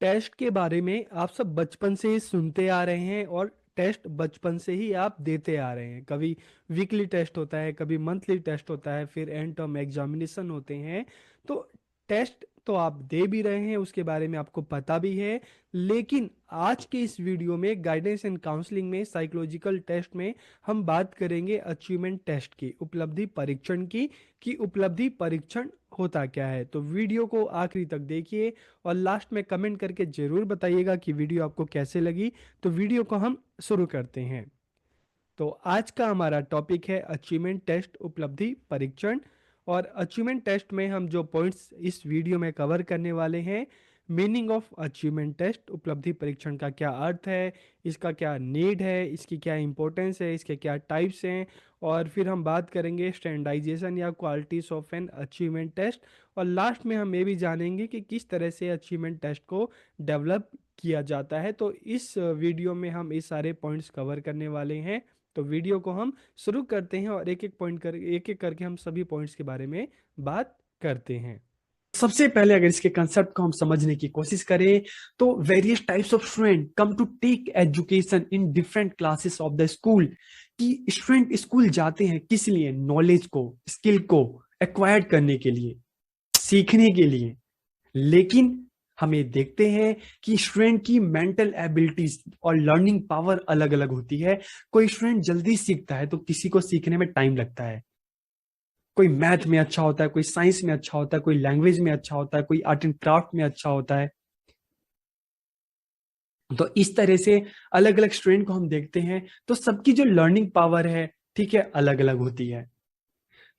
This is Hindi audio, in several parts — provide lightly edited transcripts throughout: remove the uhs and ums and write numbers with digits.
टेस्ट के बारे में आप सब बचपन से ही सुनते आ रहे हैं और टेस्ट बचपन से ही आप देते आ रहे हैं। कभी वीकली टेस्ट होता है, कभी मंथली टेस्ट होता है, फिर एंड टर्म एग्जामिनेशन होते हैं। तो टेस्ट तो आप दे भी रहे हैं, उसके बारे में आपको पता भी है। लेकिन आज के इस वीडियो में गाइडेंस एंड काउंसलिंग में साइकोलॉजिकल टेस्ट में हम बात करेंगे अचीवमेंट टेस्ट की, उपलब्धि परीक्षण की, कि उपलब्धि परीक्षण होता क्या है। तो वीडियो को आखिरी तक देखिए और लास्ट में कमेंट करके जरूर बताइएगा कि वीडियो आपको कैसे लगी। तो वीडियो को हम शुरू करते हैं। तो आज का हमारा टॉपिक है अचीवमेंट टेस्ट, उपलब्धि परीक्षण। और अचीवमेंट टेस्ट में हम जो पॉइंट्स इस वीडियो में कवर करने वाले हैं: मीनिंग ऑफ अचीवमेंट टेस्ट, उपलब्धि परीक्षण का क्या अर्थ है, इसका क्या नीड है, इसकी क्या इंपॉर्टेंस है, इसके क्या टाइप्स हैं। और फिर हम बात करेंगे स्टैंडर्डाइजेशन या qualities of an achievement test. और लास्ट में हम ये भी जानेंगे कि किस तरह से अचीवमेंट टेस्ट को डेवलप किया जाता है। तो इस वीडियो में हम इस सारे पॉइंट्स कवर करने वाले हैं। तो वीडियो को हम शुरू करते हैं और एक एक करके हम सभी पॉइंट्स के बारे में बात करते हैं। सबसे पहले अगर इसके कंसेप्ट को हम समझने की कोशिश करें तो various types of student come to take education in different classes of the school. कि स्टूडेंट स्कूल जाते हैं किस लिए? नॉलेज को, स्किल को एक्वायर्ड करने के लिए, सीखने के लिए। लेकिन हमें देखते हैं कि स्टूडेंट की मेंटल एबिलिटीज और लर्निंग पावर अलग अलग होती है। कोई स्टूडेंट जल्दी सीखता है तो किसी को सीखने में टाइम लगता है। कोई मैथ में अच्छा होता है, कोई साइंस में अच्छा होता है, कोई लैंग्वेज में अच्छा होता है, कोई आर्ट एंड क्राफ्ट में अच्छा होता है। तो इस तरह से अलग अलग स्टूडेंट को हम देखते हैं तो सबकी जो लर्निंग पावर है, ठीक है, अलग अलग होती है।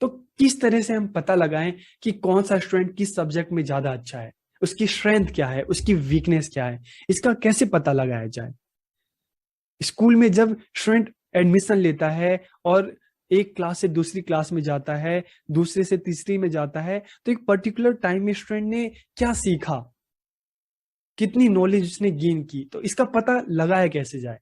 तो किस तरह से हम पता लगाएं कि कौन सा स्टूडेंट किस सब्जेक्ट में ज्यादा अच्छा है, उसकी स्ट्रेंथ क्या है, उसकी वीकनेस क्या है, इसका कैसे पता लगाया जाए? स्कूल में जब स्टूडेंट एडमिशन लेता है और एक क्लास से दूसरी क्लास में जाता है, दूसरे से तीसरी में जाता है, तो एक पर्टिकुलर टाइम में स्टूडेंट ने क्या सीखा, कितनी नॉलेज उसने गेन की, तो इसका पता लगाया कैसे जाए?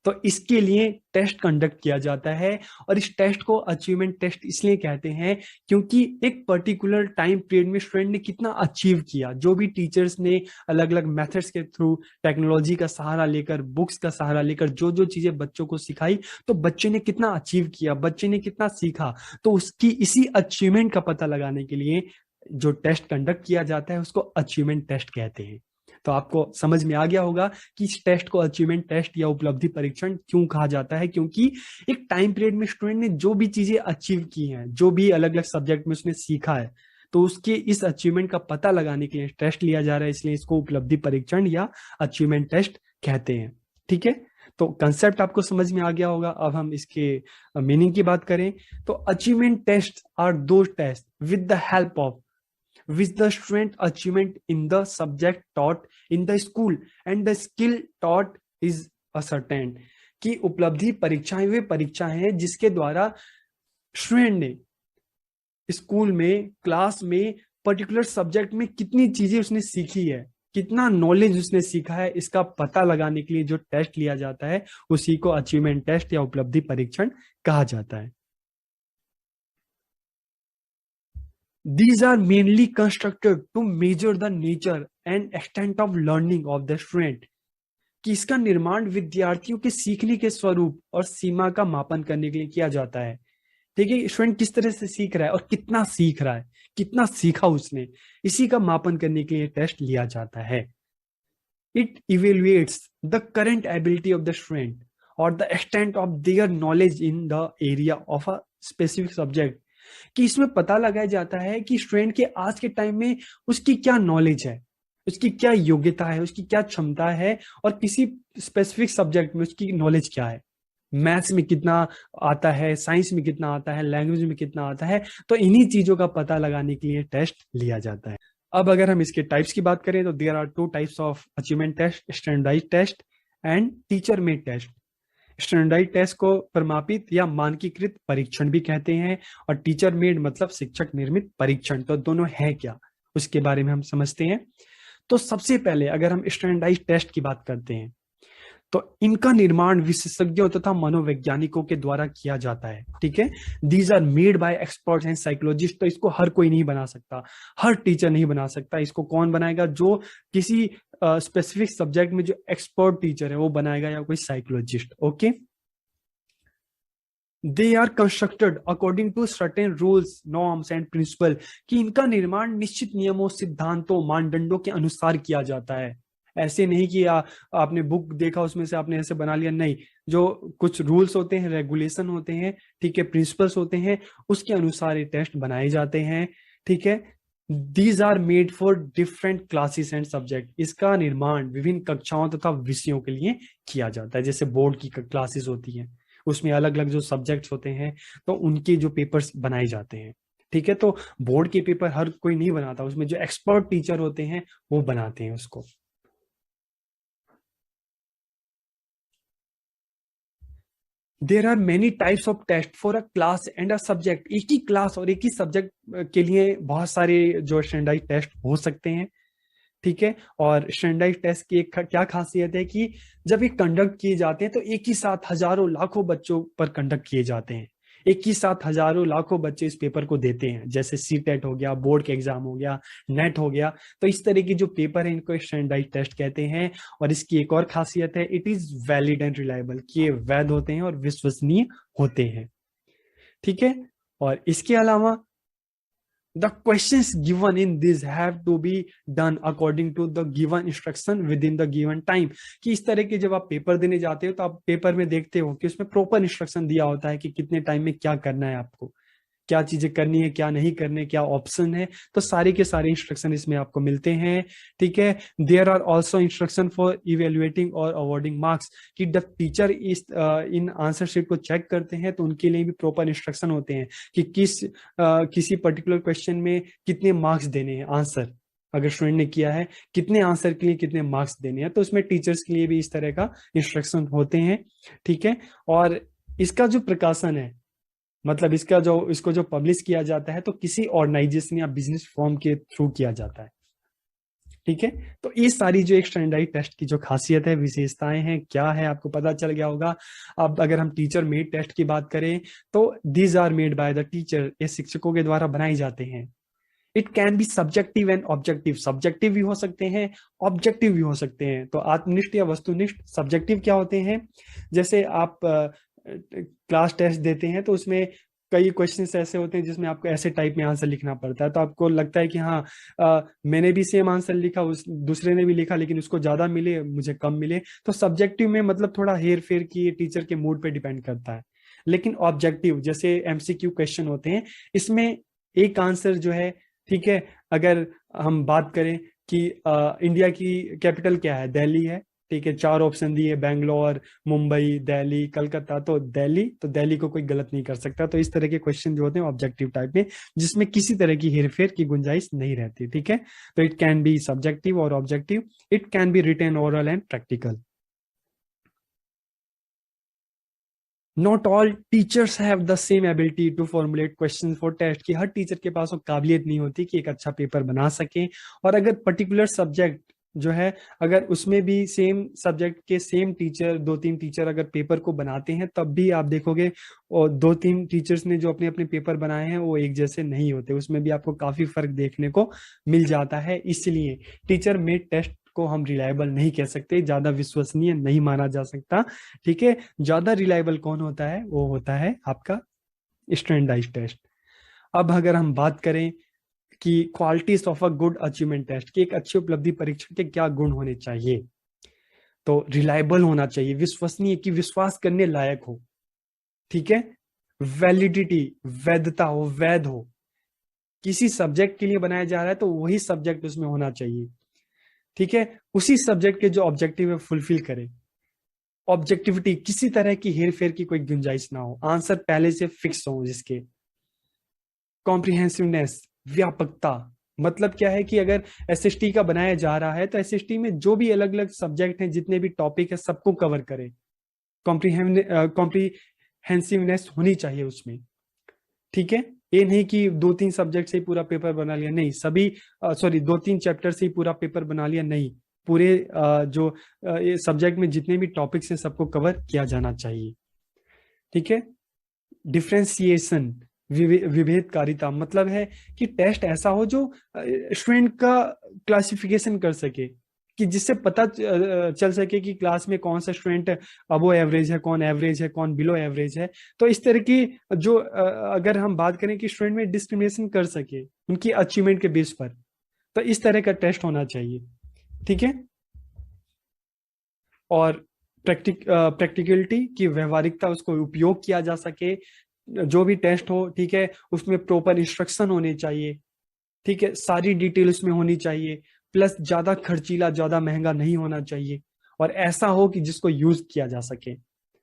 तो इसके लिए टेस्ट कंडक्ट किया जाता है। और इस टेस्ट को अचीवमेंट टेस्ट इसलिए कहते हैं क्योंकि एक पर्टिकुलर टाइम पीरियड में स्टूडेंट ने कितना अचीव किया, जो भी टीचर्स ने अलग अलग मेथड्स के थ्रू, टेक्नोलॉजी का सहारा लेकर, बुक्स का सहारा लेकर जो जो चीजें बच्चों को सिखाई, तो बच्चे ने कितना अचीव किया, बच्चे ने कितना सीखा। तो उसकी इसी अचीवमेंट का पता लगाने के लिए जो टेस्ट कंडक्ट किया जाता है उसको अचीवमेंट टेस्ट कहते हैं। तो आपको समझ में आ गया होगा कि इस टेस्ट को अचीवमेंट टेस्ट या उपलब्धि परीक्षण क्यों कहा जाता है। क्योंकि एक टाइम पीरियड में स्टूडेंट ने जो भी चीजें अचीव की हैं, जो भी अलग अलग सब्जेक्ट में उसने सीखा है, तो उसके इस अचीवमेंट का पता लगाने के लिए टेस्ट लिया जा रहा है, इसलिए इसको उपलब्धि परीक्षण या अचीवमेंट टेस्ट कहते हैं। ठीक है, तो कंसेप्ट आपको समझ में आ गया होगा। अब हम इसके मीनिंग की बात करें तो अचीवमेंट टेस्ट आर दो test with the help of which the student achievement in the subject taught in the school and the skill taught is ascertained। कि उपलब्धि परीक्षाएं वे परीक्षाएं हैं जिसके द्वारा स्टूडेंट ने स्कूल में, क्लास में, पर्टिकुलर सब्जेक्ट में कितनी चीजें उसने सीखी है, कितना नॉलेज उसने सीखा है, इसका पता लगाने के लिए जो टेस्ट लिया जाता है उसी को अचीवमेंट टेस्ट या उपलब्धि परीक्षण कहा जाता है। These are mainly constructed to measure the nature and extent of learning of the student। कि इसका निर्माण विद्यार्थियों के सीखने के स्वरूप और सीमा का मापन करने के लिए किया जाता है। ठीक है, स्टूडेंट किस तरह से सीख रहा है और कितना सीख रहा है, कितना सीखा उसने, इसी का मापन करने के लिए टेस्ट लिया जाता है। It evaluates the current ability of the student और the extent of their knowledge in the area of a specific subject. कि इसमें पता लगाया जाता है कि स्टूडेंट के आज के टाइम में उसकी क्या नॉलेज है, उसकी क्या योग्यता है, उसकी क्या क्षमता है, और किसी स्पेसिफिक सब्जेक्ट में उसकी नॉलेज क्या है। मैथ्स में कितना आता है, साइंस में कितना आता है, लैंग्वेज में कितना आता है। तो इन्हीं चीजों का पता लगाने के लिए टेस्ट लिया जाता है। अब अगर हम इसके टाइप्स की बात करें तो there are two types of achievement test: standardised test and teacher made test. Standardised test को प्रमापित या मानकीकृत परीक्षण भी कहते हैं, और टीचर मेड मतलब शिक्षक निर्मित परीक्षण। तो दोनों है क्या, उसके बारे में हम समझते हैं। तो सबसे पहले अगर हम स्टैंडर्डाइज्ड टेस्ट की बात करते हैं तो इनका निर्माण विशेषज्ञों तथा मनोवैज्ञानिकों के द्वारा किया जाता है, ठीक है। These are made by experts and psychologist. तो इसको हर कोई नहीं बना सकता, हर टीचर नहीं बना सकता। इसको कौन बनाएगा? जो किसी स्पेसिफिक सब्जेक्ट में जो एक्सपर्ट टीचर है वो बनाएगा, या कोई psychologist. Okay, they are constructed according to certain rules, norms and principle. कि इनका निर्माण निश्चित नियमों, सिद्धांतों, मानदंडों के अनुसार किया जाता है। ऐसे नहीं कि आपने बुक देखा उसमें से आपने ऐसे बना लिया, नहीं। जो कुछ रूल्स होते हैं, रेगुलेशन होते हैं, ठीक है, प्रिंसिपल्स होते हैं, उसके अनुसार ये टेस्ट बनाए जाते हैं, ठीक है। These are made for different classes and subject. इसका निर्माण विभिन्न कक्षाओं तथा विषयों के लिए किया जाता है। जैसे बोर्ड की क्लासेस होती हैं, उसमें अलग अलग जो सब्जेक्ट्स होते हैं, तो उनके जो पेपर्स बनाए जाते हैं, ठीक है। तो बोर्ड के पेपर हर कोई नहीं बनाता, उसमें जो एक्सपर्ट टीचर होते हैं वो बनाते हैं उसको। There are many types of test for a class and a subject. एक ही क्लास और एक ही सब्जेक्ट के लिए बहुत सारे जो स्टैंडर्डाइज टेस्ट हो सकते हैं, ठीक है। और स्टैंडर्डाइज टेस्ट की एक क्या खासियत है कि जब ये कंडक्ट किए जाते हैं तो एक ही साथ हजारों लाखों बच्चों पर कंडक्ट किए जाते हैं। एक ही साथ हजारों लाखों बच्चे इस पेपर को देते हैं, जैसे सी टेट हो गया, बोर्ड के एग्जाम हो गया, नेट हो गया। तो इस तरह के जो पेपर है इनको स्टैंडर्डाइज टेस्ट कहते हैं। और इसकी एक और खासियत है, it is valid and reliable, कि ये वैध होते हैं और विश्वसनीय होते हैं, ठीक है। और इसके अलावा the questions given in this have to be done according to the given instruction within the given time। कि इस तरह के जब आप पेपर देने जाते हो तो आप पेपर में देखते हो कि उसमें प्रॉपर इंस्ट्रक्शन दिया होता है कि कितने टाइम में क्या करना है, आपको क्या चीजें करनी है, क्या नहीं करने, क्या ऑप्शन है। तो सारे के सारे इंस्ट्रक्शन इसमें आपको मिलते हैं, ठीक है। There are also instruction for evaluating और अवॉर्डिंग मार्क्स। कि द टीचर इस इन आंसर शीट को चेक करते हैं तो उनके लिए भी प्रॉपर इंस्ट्रक्शन होते हैं कि किसी पर्टिकुलर क्वेश्चन में कितने मार्क्स देने हैं, आंसर अगर स्टूडेंट ने किया है, कितने आंसर के लिए कितने मार्क्स देने हैं। तो उसमें टीचर्स के लिए भी इस तरह का इंस्ट्रक्शन होते हैं, ठीक है। और इसका जो प्रकाशन है, मतलब इसको जो पब्लिश किया जाता है तो किसी ऑर्गेनाइजेशन या बिजनेस फॉर्म के थ्रू किया जाता है, ठीक है। तो ये सारी जो एक स्टैंडर्डाइज टेस्ट की जो खासियत है, विशेषताएं हैं, क्या है, आपको पता चल गया होगा। अब अगर हम टीचर मेड टेस्ट की बात करें तो these are made by the teacher. ये शिक्षकों के द्वारा बनाए जाते हैं। It can be subjective and objective. Subjective भी हो सकते हैं, ऑब्जेक्टिव भी हो सकते हैं। तो आत्मनिष्ठ या वस्तुनिष्ठ। सब्जेक्टिव क्या होते हैं? जैसे आप क्लास टेस्ट देते हैं तो उसमें कई क्वेश्चंस ऐसे होते हैं जिसमें आपको ऐसे टाइप में आंसर लिखना पड़ता है, तो आपको लगता है कि हाँ, मैंने भी सेम आंसर लिखा, उस दूसरे ने भी लिखा, लेकिन उसको ज्यादा मिले, मुझे कम मिले। तो सब्जेक्टिव में मतलब थोड़ा हेर फेर की टीचर के मूड पे डिपेंड करता है। लेकिन ऑब्जेक्टिव जैसे एमसीक्यू क्वेश्चन होते हैं, इसमें एक आंसर जो है, ठीक है। अगर हम बात करें कि इंडिया की कैपिटल क्या है, दिल्ली है, ठीक है। 4 ऑप्शन दिए, बैंगलोर, मुंबई, दिल्ली, कलकत्ता। तो दिल्ली, तो दिल्ली को कोई गलत नहीं कर सकता। तो इस तरह के क्वेश्चन जो होते हैं ऑब्जेक्टिव टाइप में, जिसमें किसी तरह की हेरफेर की गुंजाइश नहीं रहती, ठीक है। तो इट कैन बी सब्जेक्टिव और objective. It can be written, oral and practical. Not all teachers have the same ability to formulate question for test. कि हर टीचर के पास वो काबिलियत नहीं होती कि एक अच्छा पेपर बना सके। और अगर पर्टिकुलर सब्जेक्ट जो है, अगर उसमें भी सेम सब्जेक्ट के सेम टीचर, 2-3 टीचर अगर पेपर को बनाते हैं, तब भी आप देखोगे और 2-3 टीचर्स ने जो अपने अपने पेपर बनाए हैं वो एक जैसे नहीं होते, उसमें भी आपको काफी फर्क देखने को मिल जाता है। इसलिए टीचर मेड टेस्ट को हम रिलायबल नहीं कह सकते, ज्यादा विश्वसनीय नहीं माना जा सकता, ठीक है। ज्यादा रिलायबल कौन होता है? वो होता है आपका स्टैंडर्डाइज टेस्ट। अब अगर हम बात करें कि qualities of a good achievement test, की एक अच्छी उपलब्धि परीक्षण के क्या गुण होने चाहिए, तो रिलायबल होना चाहिए, विश्वसनीय, कि विश्वास करने लायक हो, ठीक है। वैलिडिटी, वैधता हो, वैध हो। किसी सब्जेक्ट के लिए बनाया जा रहा है तो वही सब्जेक्ट उसमें होना चाहिए, ठीक है। उसी सब्जेक्ट के जो ऑब्जेक्टिव है फुलफिल करे। ऑब्जेक्टिविटी, किसी तरह की हेर फेर की कोई गुंजाइश ना हो, आंसर पहले से फिक्स हो जिसके। कॉम्प्रिहेंसिवनेस, व्यापकता। मतलब क्या है कि अगर एसएसटी का बनाया जा रहा है तो एसएसटी में जो भी अलग अलग सब्जेक्ट हैं, जितने भी टॉपिक है, सबको कवर करे। कॉम्प्रिहेंसिवनेस होनी चाहिए उसमें, ठीक है। ये नहीं कि 2-3 सब्जेक्ट से ही पूरा पेपर बना लिया, नहीं। सभी 2-3 चैप्टर से ही पूरा पेपर बना लिया, नहीं। पूरे जो ये सब्जेक्ट में जितने भी टॉपिक्स हैं सबको कवर किया जाना चाहिए। ठीक है। डिफ्रेंसिएशन, विभेदकारिता, मतलब है कि टेस्ट ऐसा हो जो स्टूडेंट का क्लासिफिकेशन कर सके, कि जिससे पता चल सके कि क्लास में कौन सा स्टूडेंट अबो एवरेज है, कौन एवरेज है, कौन बिलो एवरेज है। तो इस तरह की जो अगर हम बात करें कि स्टूडेंट में डिस्क्रिमिनेशन कर सके उनकी अचीवमेंट के बेस पर, तो इस तरह का टेस्ट होना चाहिए। ठीक है। और प्रैक्टिकलिटी की व्यवहारिकता, उसको उपयोग किया जा सके, जो भी टेस्ट हो, ठीक है, उसमें प्रॉपर इंस्ट्रक्शन होने चाहिए। ठीक है, सारी डिटेल उसमें होनी चाहिए, प्लस ज्यादा खर्चीला, ज्यादा महंगा नहीं होना चाहिए, और ऐसा हो कि जिसको यूज किया जा सके,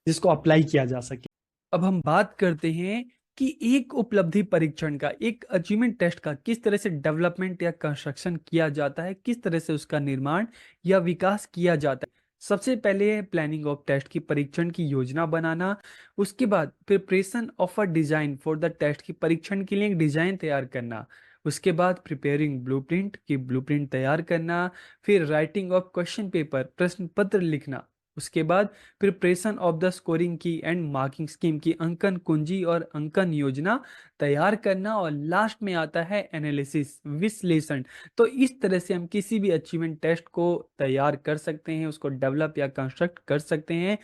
जिसको अप्लाई किया जा सके। अब हम बात करते हैं कि एक उपलब्धि परीक्षण का, एक अचीवमेंट टेस्ट का किस तरह से डेवलपमेंट या कंस्ट्रक्शन किया जाता है, किस तरह से उसका निर्माण या विकास किया जाता है। सबसे पहले है प्लानिंग ऑफ टेस्ट की, परीक्षण की योजना बनाना। उसके बाद preparation of a design for the test की, परीक्षण के लिए एक डिजाइन तैयार करना। उसके बाद प्रिपेयरिंग ब्लूप्रिंट की, ब्लूप्रिंट तैयार करना। फिर राइटिंग ऑफ क्वेश्चन पेपर, प्रश्न पत्र लिखना। उसके बाद प्रिपरेशन ऑफ द स्कोरिंग की एंड मार्किंग स्कीम की, अंकन कुंजी और अंकन योजना तैयार करना। और लास्ट में आता है एनालिसिस, विश्लेषण। तो इस तरह से हम किसी भी अचीवमेंट टेस्ट को तैयार कर सकते हैं, उसको डेवलप या कंस्ट्रक्ट कर सकते हैं।